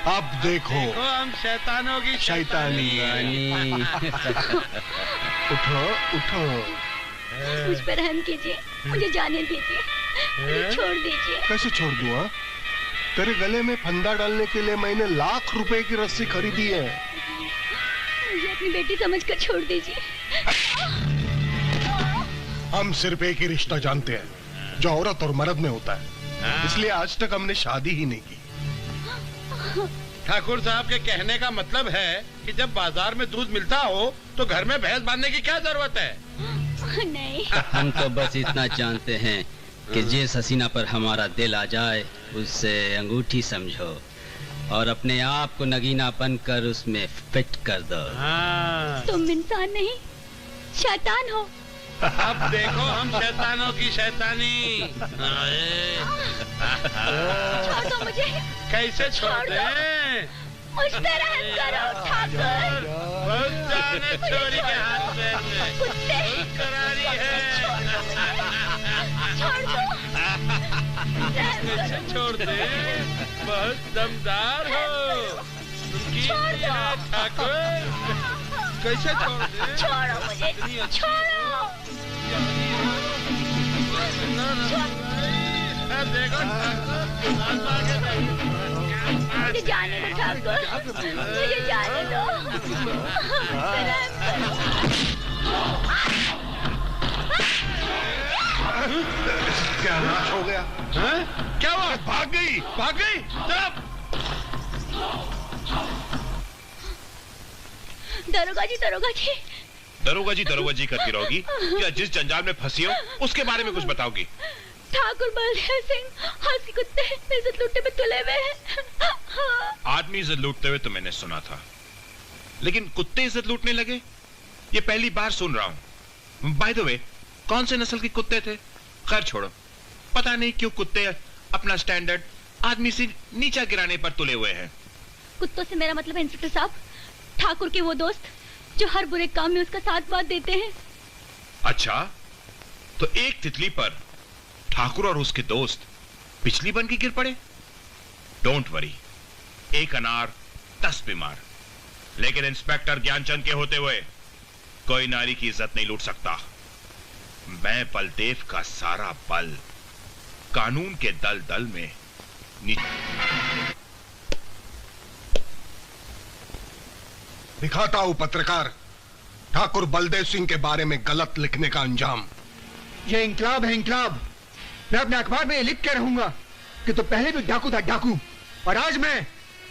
अब देखो हम शैतानों की शैतानी। उठो उठो। मुझ पर रहम कीजिए, मुझे जाने दीजिए, मुझे छोड़ दीजिए। कैसे छोड़ दूं? हाँ, तेरे गले में फंदा डालने के लिए मैंने लाख रुपए की रस्सी खरीदी है। मुझे अपनी बेटी समझकर छोड़ दीजिए। हम सिर्फ एक ही रिश्ता जानते हैं, जो औरत और मर्द में होता है, इसलिए आज तक हमने शादी ही नहीं की। ठाकुर साहब के कहने का मतलब है कि जब बाजार में दूध मिलता हो तो घर में भैंस बांधने की क्या जरूरत है? नहीं। हम तो बस इतना जानते हैं कि जिस हसीना पर हमारा दिल आ जाए उससे अंगूठी समझो और अपने आप को नगीना बनकर उसमें फिट कर दो। तुम इंसान नहीं, शैतान हो। अब देखो हम शैतानों की शैतानी। छोड़ दो मुझे। कैसे छोड़ दें? मुझ पे रहम करो ठाकुर। चोरी के हाथ में कुत्ते करारी है। छोड़ दो। कैसे छोड़ दे? बहुत दमदार हो। छोड़ दो ठाकुर। कैसे छोड़ दे? छोड़ो मुझे, छोड़ो। देखो मुझे जाने दो ठाकुर, मुझे जाने दो। क्या नाश हो गया? क्या हुआ? भाग गई। भाग गई? चुप! दरोगा जी, दरोगा जी। दरोगा जी करती रहोगी या जिस जंजाल में फंसी हो उसके बारे में कुछ बताओगी? ठाकुर बलदेव सिंह हाथी कुत्ते इज्जत लूटने में तुले हुए हैं। आदमी इज्जत लूटते हुए तो मैंने सुना था, लेकिन कुत्ते इज्जत लूटने लगे ये पहली बार सुन रहा हूं। बाय द वे, कौन से नस्ल के कुत्ते थे? खैर छोड़ो, पता नहीं क्यों कुत्ते अपना स्टैंडर्ड आदमी से नीचा गिराने पर तुले हुए हैं। कुत्तों से मेरा मतलब है इंस्पेक्टर साहब, ठाकुर के वो दोस्त जो हर बुरे काम में उसका साथ बात देते हैं। अच्छा, तो एक तितली पर ठाकुर और उसके दोस्त बिजली बन के गिर पड़े। डोंट वरी, एक अनार 10 बीमार। लेकिन इंस्पेक्टर ज्ञानचंद के होते हुए कोई नारी की इज्जत नहीं लूट सकता। मैं बलदेव का सारा बल कानून के दल दल में दिखाता हूं पत्रकार ठाकुर बलदेव सिंह के बारे में गलत लिखने का अंजाम। ये इंकलाब है, इंकलाब। मैं अपने अखबार में ये लिख के रहूंगा कि तो पहले भी डाकू था, डाकू। और आज मैं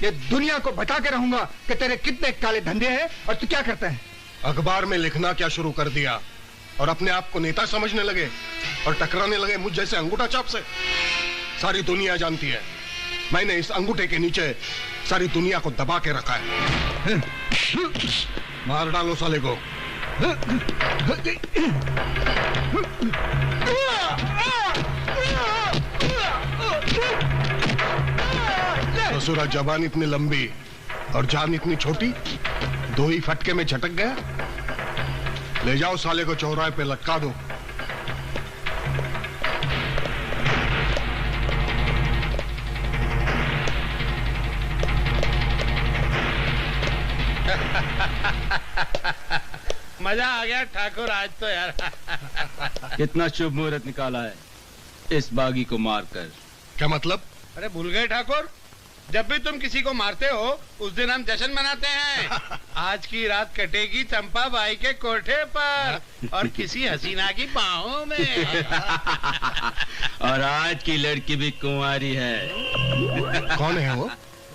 ये दुनिया को बता के रहूंगा कि तेरे कितने काले धंधे हैं और तू क्या करता है। अखबार में लिखना क्या शुरू कर दिया और अपने आप को नेता समझने लगे और टकराने लगे मुझ जैसे अंगूठा छाप से। सारी दुनिया जानती है मैंने इस अंगूठे के नीचे सारी दुनिया को दबा के रखा है। मार डालो साले को। ससुरा जबान इतनी लंबी और जान इतनी छोटी, दो ही फटके में झटक गया। ले जाओ साले को चौराहे पे लटका दो। मजा आ गया ठाकुर आज तो यार। कितना शुभ मुहूर्त निकाला है इस बागी को मारकर। क्या मतलब? अरे भूल गए ठाकुर, जब भी तुम किसी को मारते हो उस दिन हम जश्न मनाते हैं। आज की रात कटेगी चंपा बाई के कोठे पर और किसी हसीना की बाहों में। और आज की लड़की भी कुंवारी है। कौन है वो?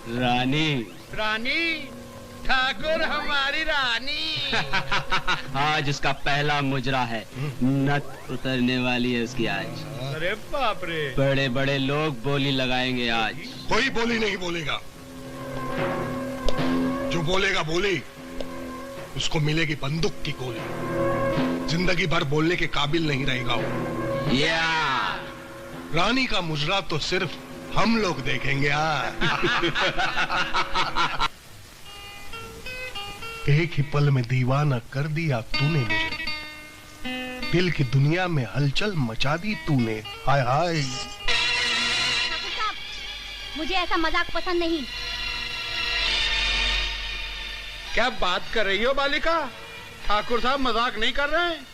रानी। रानी? ठाकुर हमारी रानी। आज उसका पहला मुजरा है, नथ उतरने वाली है उसकी आज। अरे बाप रे। बड़े बड़े लोग बोली लगाएंगे आज। कोई बोली नहीं बोलेगा, जो बोलेगा बोली उसको मिलेगी बंदूक की गोली। जिंदगी भर बोलने के काबिल नहीं रहेगा वो। रानी का मुजरा तो सिर्फ हम लोग देखेंगे। एक ही पल में दीवाना कर दिया तूने मुझे, दिल की दुनिया में हलचल मचा दी तूने। हाय हाय। मुझे ऐसा मजाक पसंद नहीं। क्या बात कर रही हो बालिका? ठाकुर साहब मजाक नहीं कर रहे हैं।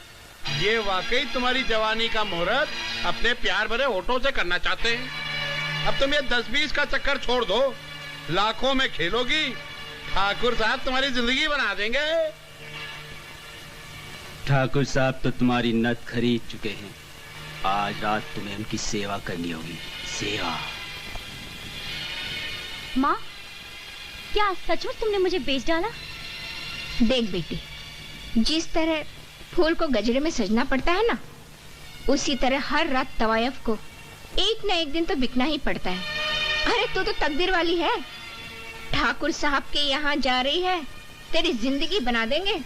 ये वाकई तुम्हारी जवानी का मुहूर्त अपने प्यार भरे होठों से करना चाहते हैं। अब तुम ये 10-20 का चक्कर छोड़ दो, लाखों में खेलोगी, ठाकुर साहब तुम्हारी जिंदगी बना देंगे। ठाकुर साहब तो तुम्हारी नथ खरीद चुके हैं। आज रात तुम्हें उनकी सेवा करनी होगी। सेवा। माँ, क्या सचमुच तुमने मुझे बेच डाला? देख बेटी, जिस तरह फूल को गजरे में सजना पड़ता है ना, उसी तरह हर रात तवायफ को एक न एक दिन तो बिकना ही पड़ता है। अरे तू तो तकदीर वाली है। ठाकुर साहब के यहाँ जा रही है, तेरी जिंदगी बना देंगे।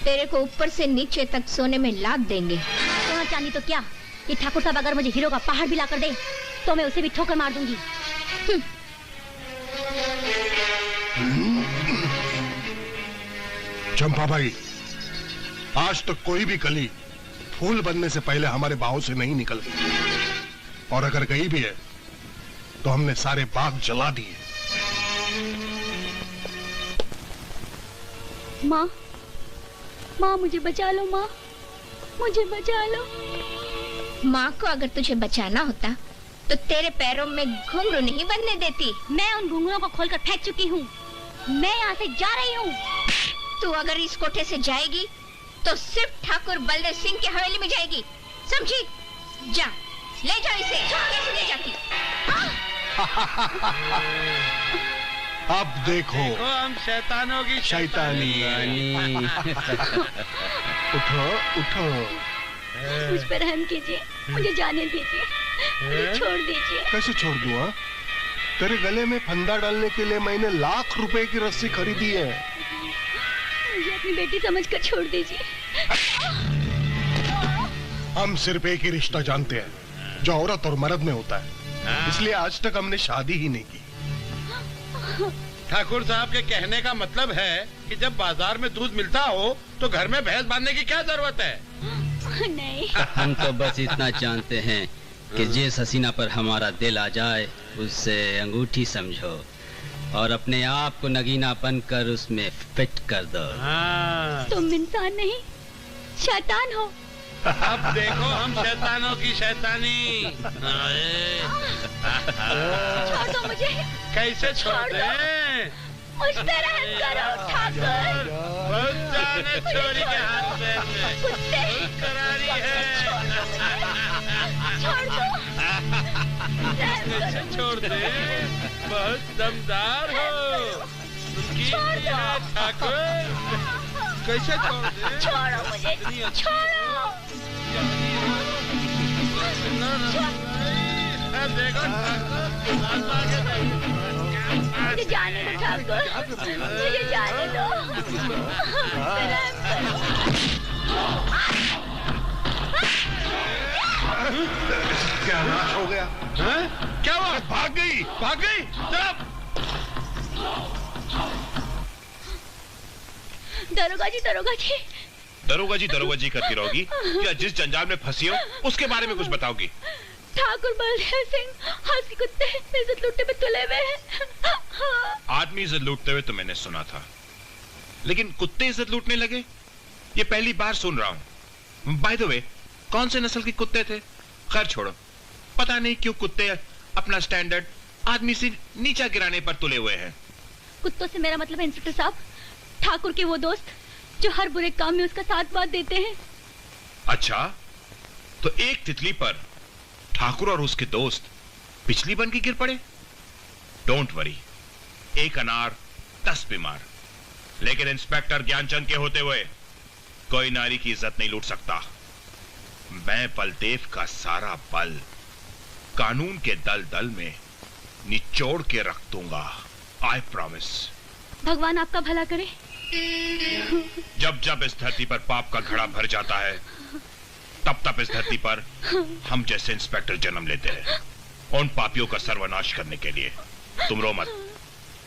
तेरे को ऊपर से नीचे तक सोने में लाद देंगे। सोना चांदी तो क्या, ये ठाकुर साहब अगर मुझे हीरो का पहाड़ भी ला कर दे तो मैं उसे भी ठोकर मार दूंगी। चंपा भाई, आज तक कोई भी कली फूल बनने से पहले हमारे बाहों से नहीं निकल गई, और अगर गई भी है तो हमने सारे बाग जला दिए। माँ, माँ मुझे बचा लो, माँ मुझे बचा लो। माँ को अगर तुझे बचाना होता तो तेरे पैरों में घुंघरू नहीं बनने देती। मैं उन घुंघरूओं को खोलकर फेंक चुकी हूँ। मैं यहाँ से जा रही हूँ। तू अगर इस कोठे से जाएगी तो सिर्फ ठाकुर बलदेव सिंह की हवेली में जाएगी, समझी? जा, ले जाओ इसे। कैसे ले जाती? अब देखो हम शैतानों की शैतानी। उठो उठो। मुझ पर रहम कीजिए, मुझे जाने दीजिए, मुझे छोड़ दीजिए। कैसे छोड़ दूं? हाँ? तेरे गले में फंदा डालने के लिए मैंने लाख रुपए की रस्सी खरीदी है। मुझे अपनी बेटी समझकर छोड़ दीजिए। हम सिर्फ एक ही रिश्ता जानते हैं जो औरत और मर्द में होता है, इसलिए आज तक हमने शादी ही नहीं की। ठाकुर साहब के कहने का मतलब है कि जब बाजार में दूध मिलता हो तो घर में भैंस बांधने की क्या जरूरत है? नहीं। हम तो बस इतना जानते हैं कि जिस हसीना पर हमारा दिल आ जाए उससे अंगूठी समझो और अपने आप को नगीना बनकर उसमें फिट कर दो। तुम इंसान नहीं, शैतान हो। अब देखो हम शैतानों की शैतानी। छोड़ दो मुझे। कैसे छोड़ दें? मुझ पे रहम करो ठाकुर। बहुत जाने चोरी के हाथ में कुत्ते। करारी है। छोड़ दो। कैसे छोड़ दे? बहुत दमदार हो। उनकी ठाकुर कैसे छोड़ दे? छोड़ो मुझे, छोड़ो। देखो मुझे जाने दो ठाकुर, मुझे जाने दो। क्या नाश हो गया? क्या हुआ? भाग गई, भाग गई। चुप। दरोगा जी, दरोगा जी। दरोगा जी करती रहोगी? क्या जिस जंजाल में फंसी हो उसके बारे में कुछ बताओगी? ठाकुर बलदेव सिंह हंसी कुत्ते इज्जत लूटने में तुले हुए हैं। आदमी इज्जत लूटते हुए तो मैंने सुना था, लेकिन कुत्ते इज्जत लूटने लगे ये पहली बार सुन रहा हूं। बाय द वे, कौन से नस्ल के कुत्ते थे? खैर छोड़ो, पता नहीं क्यों कुत्ते अपना स्टैंडर्ड आदमी से नीचा गिराने पर तुले हुए हैं। कुत्तों से मेरा मतलब है इंस्पेक्टर साहब, ठाकुर के वो दोस्त जो हर बुरे काम में उसका साथ बात देते हैं। अच्छा, तो एक तितली पर ठाकुर और उसके दोस्त बिजली बन के गिर पड़े। डोंट वरी, एक अनार 10 बीमार। लेकिन इंस्पेक्टर ज्ञानचंद के होते हुए कोई नारी की इज्जत नहीं लूट सकता। मैं बलदेव का सारा बल कानून के दल दल में निचोड़ के रख दूंगा। I promise. भगवान आपका भला करे। जब जब इस धरती पर पाप का घड़ा भर जाता है, तब तब इस धरती पर हम जैसे इंस्पेक्टर जन्म लेते हैं उन पापियों का सर्वनाश करने के लिए। तुम रो मत,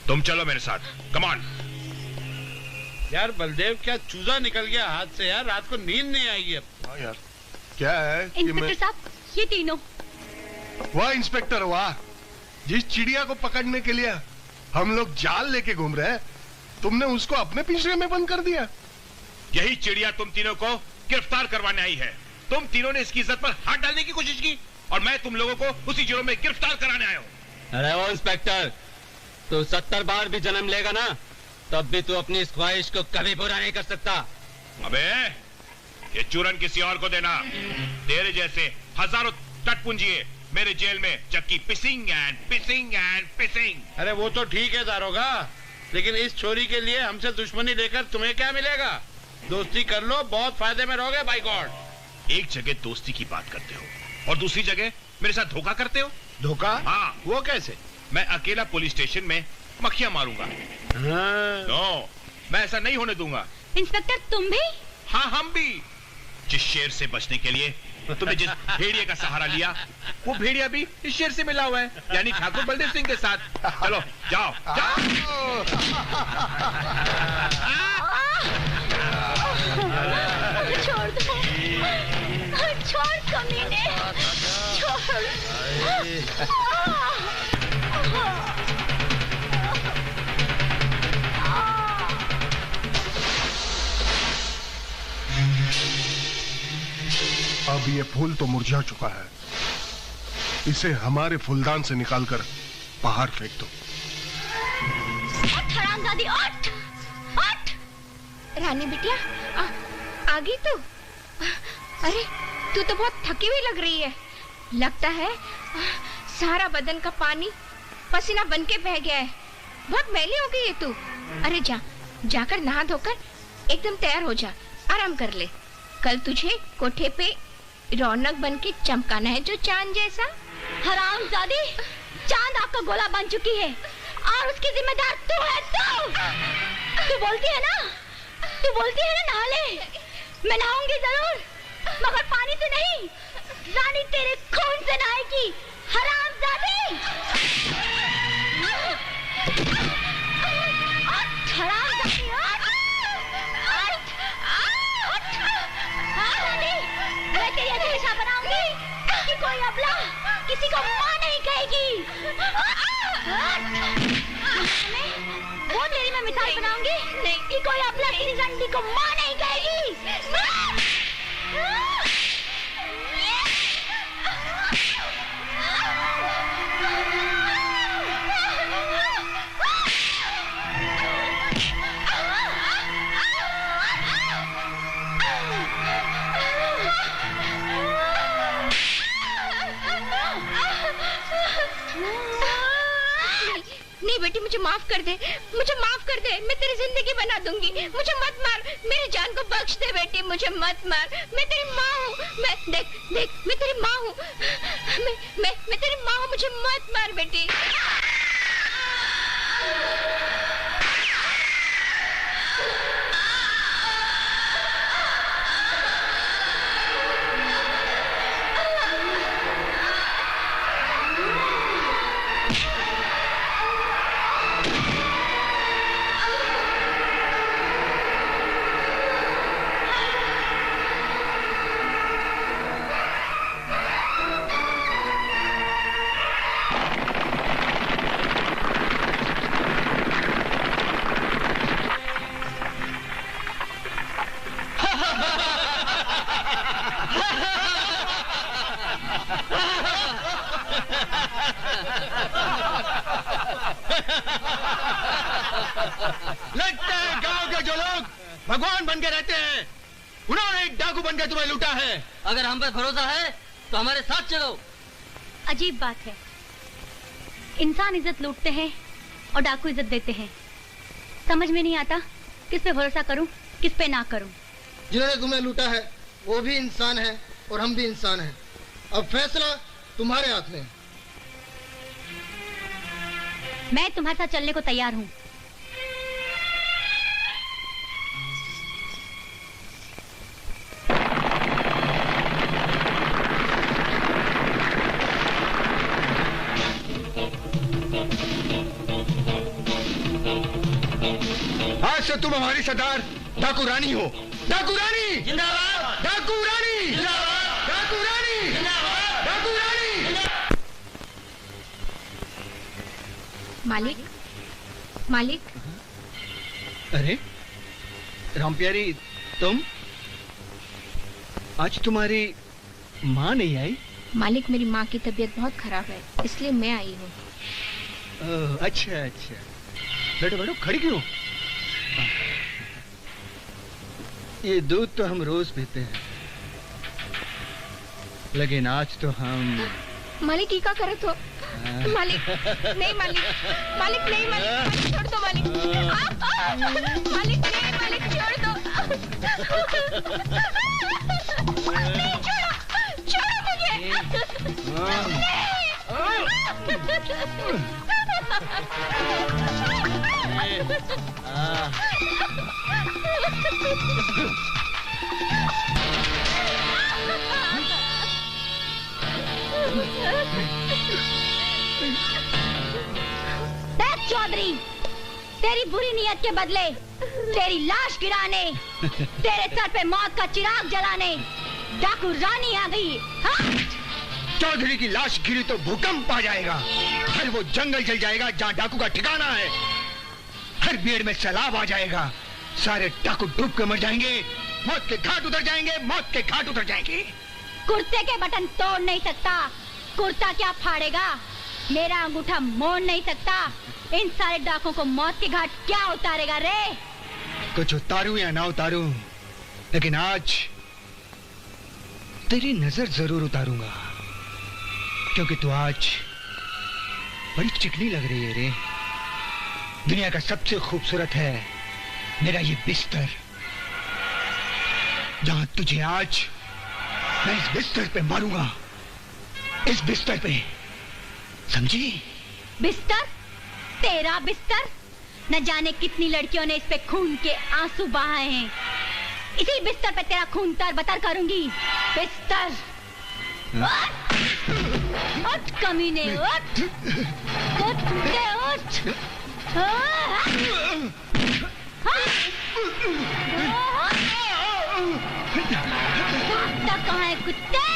तुम चलो मेरे साथ। Come on. यार बलदेव, क्या चूजा निकल गया हाथ से यार। रात को नींद नहीं आएगी अब। हाँ यार, क्या है कि इंस्पेक्टर साहब, ये तीनों। वाह इंस्पेक्टर वाह, जिस चिड़िया को पकड़ने के लिए हम लोग जाल लेके घूम रहे हैं, तुमने उसको अपने पिंजरे में बंद कर दिया। यही चिड़िया तुम तीनों को गिरफ्तार करवाने आई है। तुम तीनों ने इसकी इज्जत पर हाथ डालने की कोशिश की और मैं तुम लोगों को उसी जुर्म में गिरफ्तार कराने आया हूँ। अरे वो इंस्पेक्टर, तू 70 बार भी जन्म लेगा ना, तब भी तू अपनी इस ख्वाहिश को कभी पूरा नहीं कर सकता। अबे ये चूरन किसी और को देना। तेरे जैसे हजारों टटपुंजिए मेरे जेल में चक्की पिसिंग एंड पिसिंग एंड पिसिंग। अरे वो तो ठीक है दारोगा, लेकिन इस छोरी के लिए हमसे दुश्मनी लेकर तुम्हें क्या मिलेगा? दोस्ती कर लो, बहुत फायदे में रहोगे बाय गॉड। एक जगह दोस्ती की बात करते हो और दूसरी जगह मेरे साथ धोखा करते हो। धोखा? हाँ। वो कैसे? मैं अकेला पुलिस स्टेशन में मक्खियां मारूंगा। हाँ। नो, मैं ऐसा नहीं होने दूंगा। इंस्पेक्टर तुम भी? हाँ, हम भी। जिस शेर से बचने के लिए तुमने जिस भेड़िए का सहारा लिया, वो भेड़िया भी इस शेर से मिला हुआ है, यानी ठाकुर बलदेव सिंह के साथ। चलो जाओ जाओ। छोड़ दो, छोड़ कमीने, छोड़। अब ये फूल तो मुरझा चुका है, इसे हमारे फूलदान से निकालकर बाहर फेंक दो। हरामजादी, उठ, उठ। रानी बिटिया, आ गई तू? अरे तू तो बहुत थकी हुई लग रही है। लगता है सारा बदन का पानी पसीना बन के बह गया है। बहुत मैली हो गई है तू। अरे जाकर नहा धोकर एकदम तैयार हो जा, आराम कर ले। कल तुझे कोठे पे रौनक बन के चमकाना है, जो चांद जैसा। हरामजादी, चांद आग का गोला बन चुकी है और उसकी जिम्मेदार तू है। तू बोलती है ना, नहा ले। मैं नहाऊंगी जरूर, मगर पानी से नहीं, रानी तेरे खून से नहाएगी। हरामजादी, हरामजादी, मैं तेरी ऐसी दिशा बनाऊंगी कि कोई अबला किसी को मां नहीं कहेगी। वो तेरी मैं मिसाल बनाऊंगी नहीं कि कोई अबला किसी रंडी को मां नहीं कहेगी। नहीं बेटी, मुझे माफ कर दे, मुझे माफ कर दे। मैं तेरी जिंदगी बना दूंगी। मुझे मत मार, मेरी जान को बख्श दे बेटी, मुझे मत मार। मैं तेरी माँ हूँ। मैं देख मैं तेरी माँ हूँ। मैं तेरी माँ हूँ, मुझे मत मार बेटी। लगता है गांव के जो लोग भगवान बन के रहते हैं, उन्होंने एक डाकू बन के तुम्हें लूटा है। अगर हम पर भरोसा है तो हमारे साथ चलो। अजीब बात है, इंसान इज्जत लूटते हैं और डाकू इज्जत देते हैं। समझ में नहीं आता किस पे भरोसा करूं, किस पे ना करूं। जिन्होंने तुम्हें लूटा है वो भी इंसान है और हम भी इंसान हैं। अब फैसला तुम्हारे हाथ में है। मैं तुम्हारे साथ चलने को तैयार हूं। आज से तुम हमारी सरदार डाकू रानी हो। डाकू रानी जिंदाबाद, डाकू रानी जिंदाबाद, डाकू रानी जिंदाबाद, डाकू रानी। मालिक, मालिक। अरे रामप्यारी, तुम आज तुम्हारी माँ नहीं आई? मालिक, मेरी माँ की तबीयत बहुत खराब है, इसलिए मैं आई हूँ। अच्छा अच्छा, बैठो बैठो, खड़ी क्यों? ये दूध तो हम रोज पीते हैं, लेकिन आज तो हम मालिक टीका करे तो। मालिक नहीं, मालिक, मालिक नहीं, मालिक छोड़ दो, मालिक। मालिक नहीं, मालिक छोड़ दो। नहीं, छोड़ो, छोड़ो मुझे। देख चौधरी, तेरी बुरी नियत के बदले तेरी लाश गिराने, तेरे सर पे मौत का चिराग जलाने डाकू रानी आ गई। हाँ? चौधरी की लाश गिरी तो भूकंप आ जाएगा, हर वो जंगल जल जाएगा जहाँ डाकू का ठिकाना है, हर पेड़ में सैलाब आ जाएगा, सारे डाकू डूब के मर जाएंगे, मौत के घाट उतर जाएंगे, मौत के घाट उतर जाएंगे। कुर्ते के बटन तोड़ नहीं सकता, कुर्ता क्या फाड़ेगा, मेरा अंगूठा मोड़ नहीं सकता, इन सारे डाकों को मौत के घाट क्या उतारेगा रे? कुछ उतारूं या ना उतारूं, लेकिन आज तेरी नजर जरूर उतारूंगा, क्योंकि तू आज बड़ी चिकनी लग रही है रे। दुनिया का सबसे खूबसूरत है मेरा ये बिस्तर, जहां तुझे आज मैं इस बिस्तर पे मारूंगा, इस बिस्तर पे, समझी? बिस्तर? तेरा बिस्तर? न जाने कितनी लड़कियों ने इस पे खून के आंसू बहाए हैं, इसी बिस्तर पे तेरा खून तर बतर करूंगी। बिस्तर उठ, उठ कमीने, उठ, उठ कुत्ते, उठ। भागता कहाँ है कुत्ते?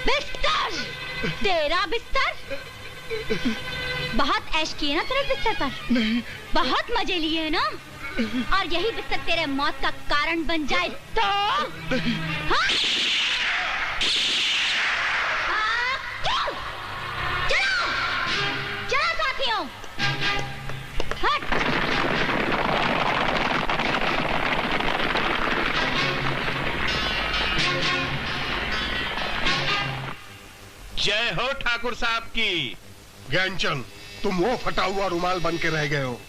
बिस्तर? तेरा बिस्तर? बहुत ऐश किए ना तेरे बिस्तर पर? नहीं। बहुत मजे लिए ना? और यही बिस्तर तेरे मौत का कारण बन जाए तो? हाँ? चलो, चलो साथियों, हट। जय हो ठाकुर साहब की। ज्ञानचंद, तुम वो फटा हुआ रुमाल बन के रह गए हो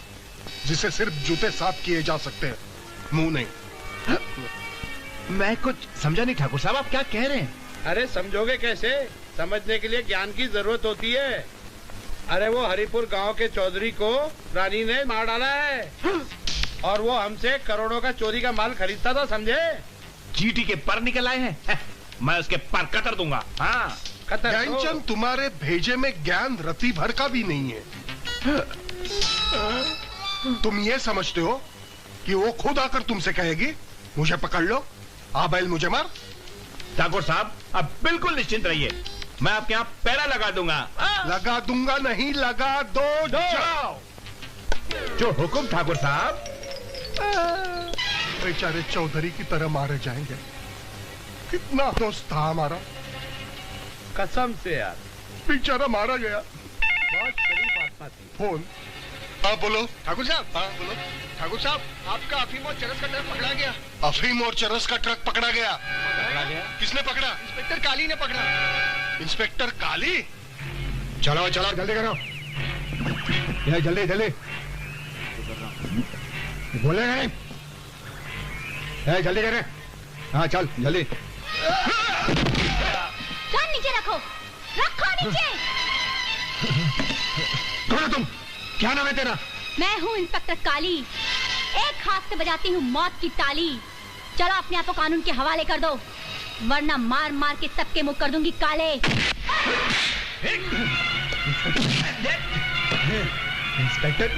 जिसे सिर्फ जूते साफ किए जा सकते हैं, मुंह नहीं। मैं कुछ समझा नहीं ठाकुर साहब, आप क्या कह रहे हैं? अरे समझोगे कैसे? समझने के लिए ज्ञान की जरूरत होती है। अरे वो हरिपुर गांव के चौधरी को रानी ने मार डाला है, और वो हमसे करोड़ों का चोरी का माल खरीदता था, समझे? चीटी के पर निकल आए हैं, मैं उसके पर कतर दूंगा। हाँ, ज्ञानचंद, तुम्हारे भेजे में ज्ञान रति भर का भी नहीं है। तुम ये समझते हो कि वो खुद आकर तुमसे कहेगी मुझे पकड़ लो, आ बैल मुझे मार? ठाकुर साहब, आप बिल्कुल निश्चिंत रहिए, मैं आपके यहाँ पैरा लगा दूंगा। लगा दूंगा नहीं, लगा दो, जाओ। जो हुक्म ठाकुर साहब। बेचारे चौधरी की तरह मारे जाएंगे, कितना दोस्त था हमारा, कसम से यार, बेचारा मारा गया। बहुत शरीफ आत्मा थी। फोन। हाँ बोलो ठाकुर साहब, हाँ बोलो। ठाकुर साहब, आपका अफीम और चरस का ट्रक पकड़ा गया। अफीम और चरस का ट्रक पकड़ा गया? किसने पकड़ा? इंस्पेक्टर काली ने पकड़ा। इंस्पेक्टर काली? चलो चलो, जल्दी करो, ये जल्दी जल्दी बोले नहीं, जल्दी करे। हाँ चल जल्दी। कान नीचे रखो, रखो नीचे। कौन हो तुम? क्या नाम है तेरा? मैं हूँ इंस्पेक्टर काली, एक हाथ से बजाती हूँ मौत की ताली, चलो अपने आप को कानून के हवाले कर दो, वरना मार मार के सबके मुंह कर दूंगी काले। इंस्पेक्टर,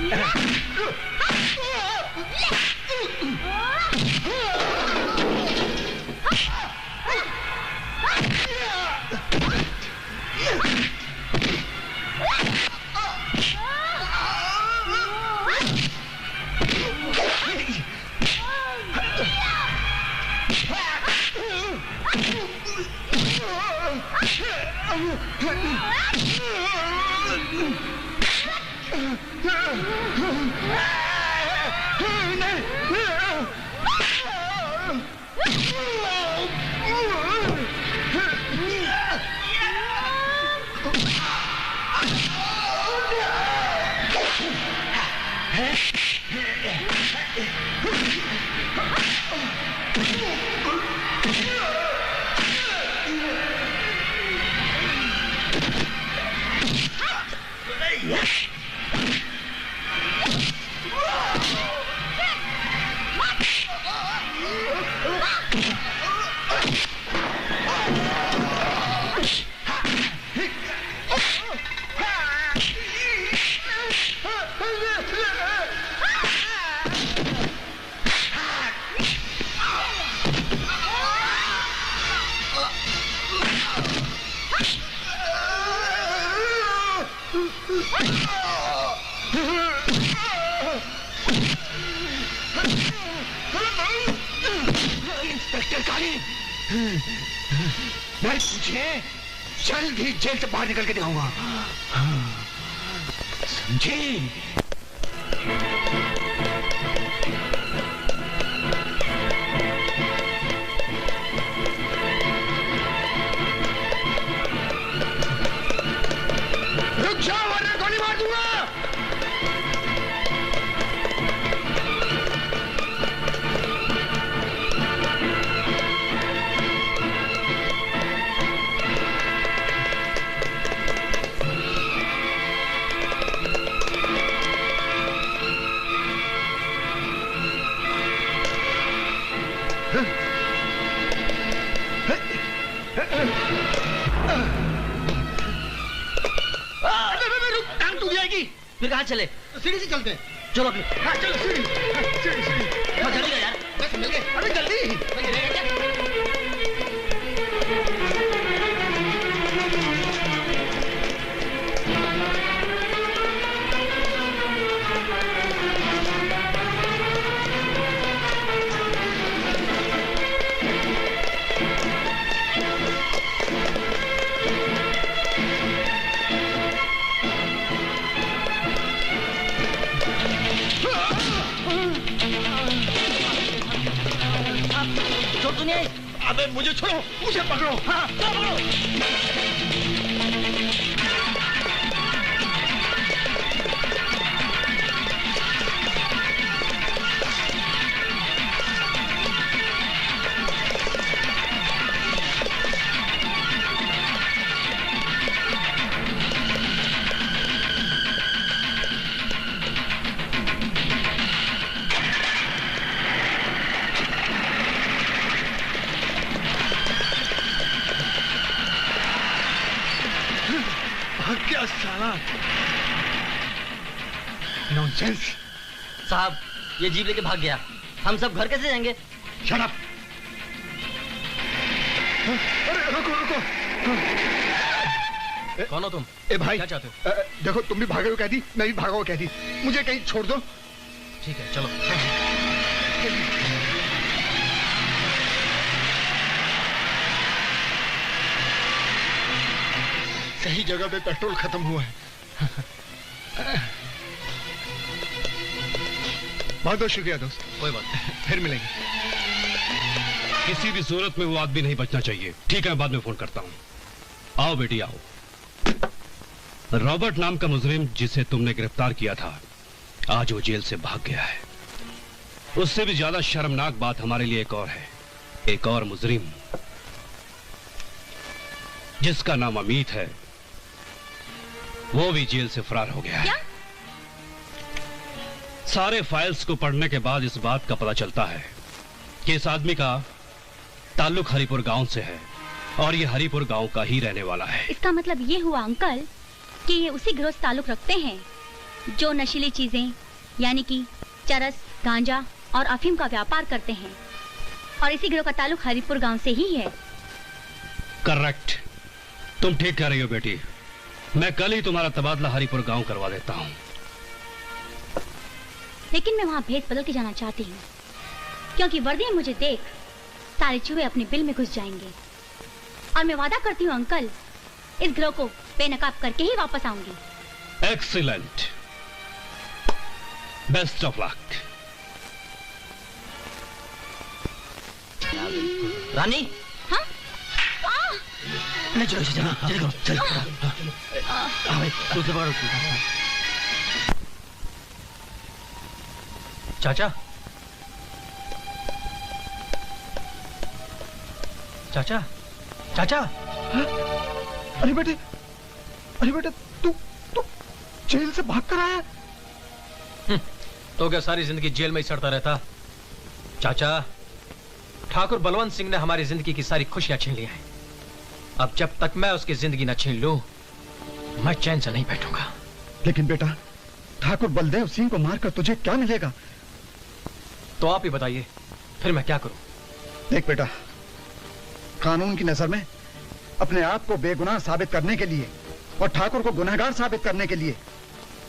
मैं तुझे जल्द ही जेल से बाहर निकल के दिखाऊंगा, समझी? रुक जाओ वरना गोली मार दूंगा। टांग टूट जाएगी। फिर कहाँ चले? सीढ़ी से चलते हैं। चलो फिर। हाँ चलो सीढ़ी। सीढ़ी सीढ़ी। जल्दी कर यार। बस मिल गए। अरे जल्दी। छोड़ नहीं। अबे मुझे छोड़ो, मुझे पकड़ो। हाँ पकड़ो। क्या साला नॉनसेंस। साहब ये जीप लेके भाग गया, हम सब घर कैसे जाएंगे? Shut up. अरे रुको रुको। कौन हो तुम? ए भाई क्या चाहते हो? देखो तुम भी भागे हो कह दी, मैं भी भागा हो कह दी, मुझे कहीं छोड़ दो। ठीक है चलो। सही जगह पे पेट्रोल खत्म हुआ है। बहुत बहुत शुक्रिया दोस्त। कोई बात नहीं, फिर मिलेंगे। किसी भी सूरत में वो आदमी नहीं बचना चाहिए। ठीक है, बाद में फोन करता हूँ। आओ बेटी आओ। रॉबर्ट नाम का मुजरिम जिसे तुमने गिरफ्तार किया था, आज वो जेल से भाग गया है। उससे भी ज्यादा शर्मनाक बात हमारे लिए एक और है। एक और मुजरिम जिसका नाम अमित है, वो भी जेल से फरार हो गया है। क्या? सारे फाइल्स को पढ़ने के बाद इस बात का पता चलता है कि इस आदमी का ताल्लुक हरिपुर गांव से है और ये हरिपुर गांव का ही रहने वाला है। इसका मतलब ये हुआ अंकल कि ये उसी गिरोह से ताल्लुक रखते हैं जो नशीली चीजें यानी कि चरस, गांजा और अफीम का व्यापार करते हैं, और इसी गिरोह का ताल्लुक हरिपुर गांव से ही है। करेक्ट, तुम ठीक कह रही हो बेटी। मैं कल ही तुम्हारा तबादला हरिपुर गांव करवा देता हूँ। लेकिन मैं वहाँ भेद बदल के जाना चाहती हूँ, क्योंकि वर्दी में मुझे देख सारे चूहे अपने बिल में घुस जाएंगे। और मैं वादा करती हूँ अंकल, इस गिरोह को बेनकाब करके ही वापस आऊंगी। Excellent, best of luck. Rani, हाँ? नहीं, चलो चलो चलो चलो हाँ भाई, दूसरे पकड़ो। चाचा, चाचा, चाचा। अरे बेटे तू जेल से भाग कर आया? तो क्या सारी जिंदगी जेल में ही सड़ता रहता? चाचा, ठाकुर बलवंत सिंह ने हमारी जिंदगी की सारी खुशियां छीन ली हैं। अब जब तक मैं उसकी जिंदगी न छीन लूं, मैं चैन से नहीं बैठूंगा। लेकिन बेटा, ठाकुर बलदेव सिंह को मारकर तुझे क्या मिलेगा? तो आप ही बताइए, फिर मैं क्या करूं? देख बेटा, कानून की नजर में अपने आप को बेगुनाह साबित करने के लिए और ठाकुर को गुनहगार साबित करने के लिए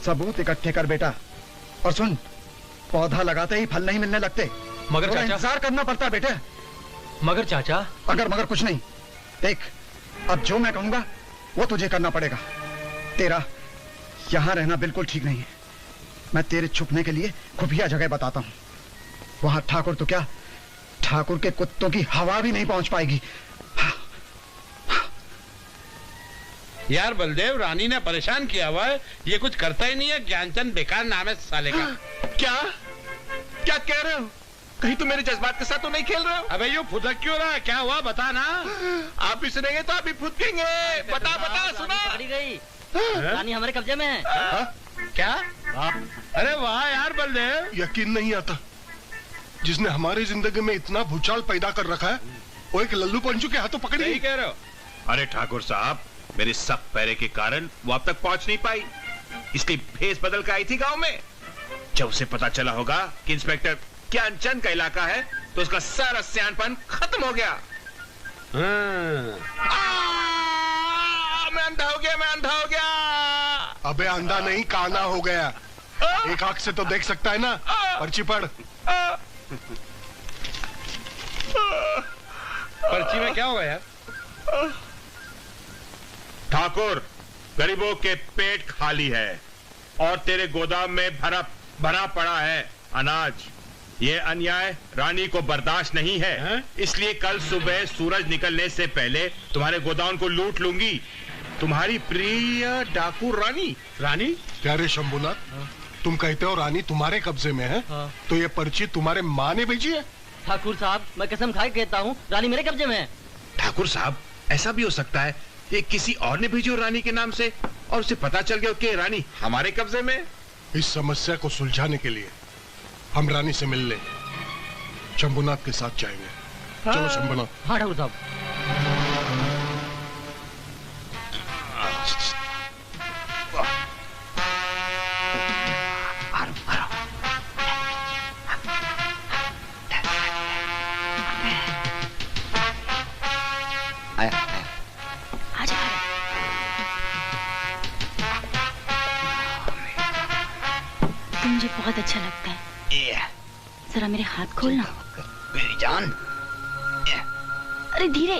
सबूत इकट्ठे कर बेटा। और सुन, पौधा लगाते ही फल नहीं मिलने लगते, मगर चाचा, इंतजार करना पड़ता है बेटे। मगर चाचा, मगर कुछ नहीं। देख, अब जो मैं कहूंगा वो तुझे करना पड़ेगा। तेरा यहां रहना बिल्कुल ठीक नहीं है। मैं तेरे छुपने के लिए खुफिया जगह बताता हूं। वहां ठाकुर तो क्या, ठाकुर के कुत्तों की हवा भी नहीं पहुंच पाएगी। यार बलदेव, रानी ने परेशान किया हुआ है, ये कुछ करता ही नहीं है। ज्ञानचंद बेकार नाम है साले का। क्या क्या कह रहे हो? कहीं तुम मेरे जज्बात के साथ तो नहीं खेल रहे हो? अबे यूँ फुदक क्यों रहा है? क्या हुआ बता ना। आप भी सुनेंगे तो आप भी फुदकेंगे। बता सुना। पकड़ी गई, रानी हमारे कब्जे में है। क्या? अरे वाह यार बलदेव, यकीन नहीं आता, जिसने हमारी जिंदगी में इतना भूचाल पैदा कर रखा है वो एक लल्लू पंचू के हाथों पकड़ी। सही कह रहे हो। अरे ठाकुर साहब, मेरे सख्त पैरे के कारण वो अब तक पहुंच नहीं पाई, इसलिए भेस बदल कर आई थी गांव में। जब उसे पता चला होगा कि इंस्पेक्टर ज्ञानचंद का इलाका है तो उसका सारा सियानपन खत्म हो गया। मैं अंधा हो गया। अबे अंधा नहीं, काना हो गया। एक आंख से तो देख सकता है ना। पर्ची पढ़। पर्ची में क्या होगा यार? ठाकुर, गरीबों के पेट खाली है और तेरे गोदाम में भरा पड़ा है अनाज। ये अन्याय रानी को बर्दाश्त नहीं है, इसलिए कल सुबह सूरज निकलने से पहले तुम्हारे गोदाम को लूट लूंगी। तुम्हारी प्रिय डाकू रानी। रानी? क्या रे शंभुनाथ, तुम कहते हो रानी तुम्हारे कब्जे में है? तो ये पर्ची तुम्हारे माँ ने भेजी है? ठाकुर साहब, मैं कसम खा के कहता हूँ, रानी मेरे कब्जे में है। ठाकुर साहब, ऐसा भी हो सकता है ये किसी और ने भेजी हो रानी के नाम से और उसे पता चल गया कि रानी हमारे कब्जे में। इस समस्या को सुलझाने के लिए हम रानी से मिलने शंभुनाथ के साथ जाएंगे। चलो शंभुनाथ। हाँ ठाकुर साहब। मुझे बहुत अच्छा लगता है। जरा मेरे हाथ खोलना। मेरी जान। अरे धीरे।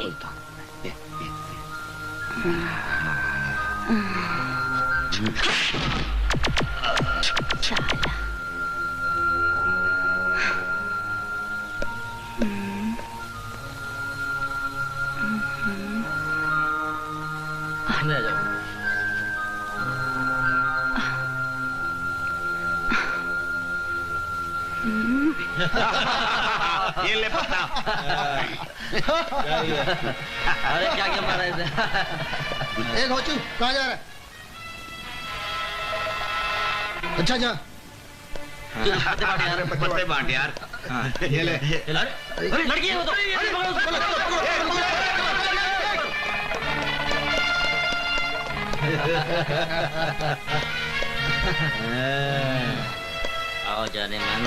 साला। आ जाओ। ये ले पता। अरे क्या क्या मारा इसे? ए घोचू, कहाँ जा रहा है? अच्छा जा। पत्ते बांट यार। ये ले। लड़की है वो तो। आओ जाने मन।